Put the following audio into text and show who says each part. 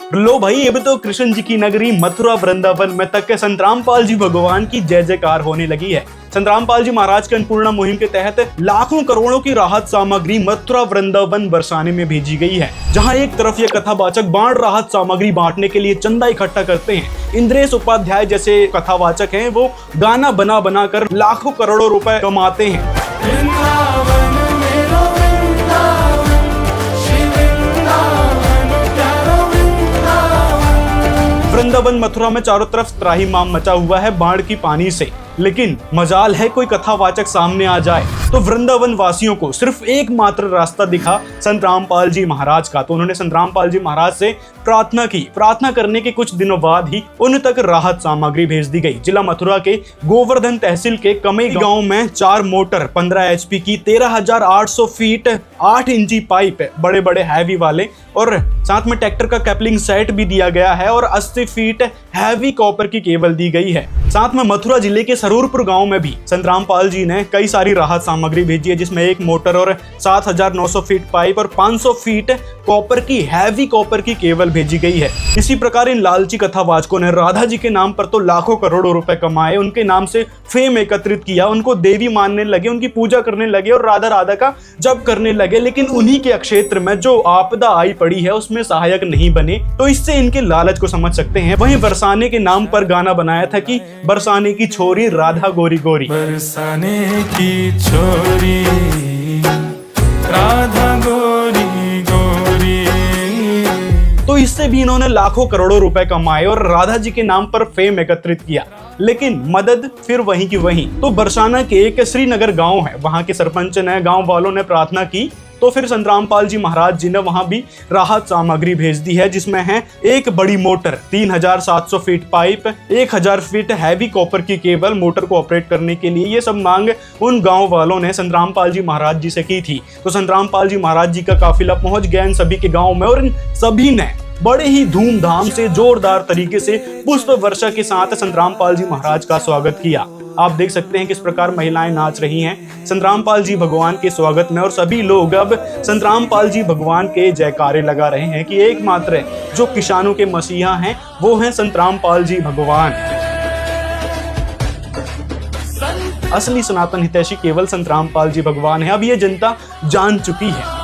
Speaker 1: लो भाई, अब तो कृष्ण जी की नगरी मथुरा वृंदावन में तक के संत रामपाल जी भगवान की जय जयकार होने लगी है। संत रामपाल जी महाराज के अन्नपूर्णा मुहिम के तहत लाखों करोड़ों की राहत सामग्री मथुरा वृंदावन बरसाने में भेजी गई है, जहां एक तरफ ये कथावाचक बाढ़ राहत सामग्री बांटने के लिए चंदा इकट्ठा करते हैं। इंद्रेश उपाध्याय जैसे कथावाचक हैं, वो गाना बना बना कर लाखों करोड़ों रुपए कमाते हैं। वृंदावन मथुरा में चारों तरफ त्राहिमाम मचा हुआ है बाढ़ की पानी से, लेकिन मजाल है कोई कथावाचक सामने आ जाए तो वृंदावन वासियों को सिर्फ एकमात्र रास्ता दिखा संत रामपाल जी महाराज का। तो उन्होंने संत रामपाल जी महाराज से प्रार्थना की। प्रार्थना करने के कुछ दिनों बाद ही उन तक राहत सामग्री भेज दी गई। जिला मथुरा के गोवर्धन तहसील के कमई गांव में 4 मोटर 15 HP की 13,800 फीट 8 इंची पाइप बड़े बड़े हैवी वाले, और साथ में ट्रैक्टर का कैपलिंग सेट भी दिया गया है, और 80 फीट हैवी कॉपर की केबल दी गई है। साथ में मथुरा जिले के सरूरपुर गांव में भी संत रामपाल जी ने कई सारी राहत सामग्री भेजी है, जिसमें 1 मोटर और 7,900 फीट पाइप और 500 फीट कॉपर की हैवी कॉपर की केबल भेजी गई है। इसी प्रकार इन लालची कथावाचकों ने राधा जी के नाम पर तो लाखों करोड़ों रुपए कमाए, उनके नाम से फेम एकत्रित किया, उनको देवी मानने लगे, उनकी पूजा करने लगे और राधा राधा का जप करने लगे, लेकिन उन्हीं के क्षेत्र में जो आपदा आई पड़ी है उसमें सहायक नहीं बने। तो इससे इनके लालच को समझ सकते हैं। वहीं बरसाने के नाम पर गाना बनाया था कि बरसाने की छोरी राधा गोरी गोरी,
Speaker 2: बरसाने की छोरी राधा गोरी गोरी।
Speaker 1: तो इससे भी इन्होंने लाखों करोड़ों रुपए कमाए और राधा जी के नाम पर फेम एकत्रित किया, लेकिन मदद फिर वहीं की वहीं। तो बरसाना के एक श्रीनगर गांव है, वहां के सरपंच ने, गांव वालों ने प्रार्थना की, तो फिर संत रामपाल जी महाराज जी ने वहां भी राहत सामग्री भेज दी है, जिसमें है 1 बड़ी motor, 3,700 feet pipe, 1,000 feet heavy copper की केबल मोटर को ऑपरेट करने के लिए। ये सब मांग उन गांव वालों ने संत रामपाल जी महाराज जी से की थी। तो संत रामपाल जी महाराज जी का काफिला पहुंच गया इन सभी के गाँव में, और इन सभी ने बड़े ही धूमधाम से जोरदार तरीके से पुष्प वर्षा के साथ संत रामपाल जी महाराज का स्वागत किया। आप देख सकते हैं किस प्रकार महिलाएं नाच रही हैं संत रामपाल जी भगवान के स्वागत में, और सभी लोग अब संत रामपाल जी भगवान के जयकारे लगा रहे हैं कि एकमात्र जो किसानों के मसीहा हैं वो हैं संत रामपाल जी भगवान। असली सनातन हितैषी केवल संत रामपाल जी भगवान है, अब ये जनता जान चुकी है।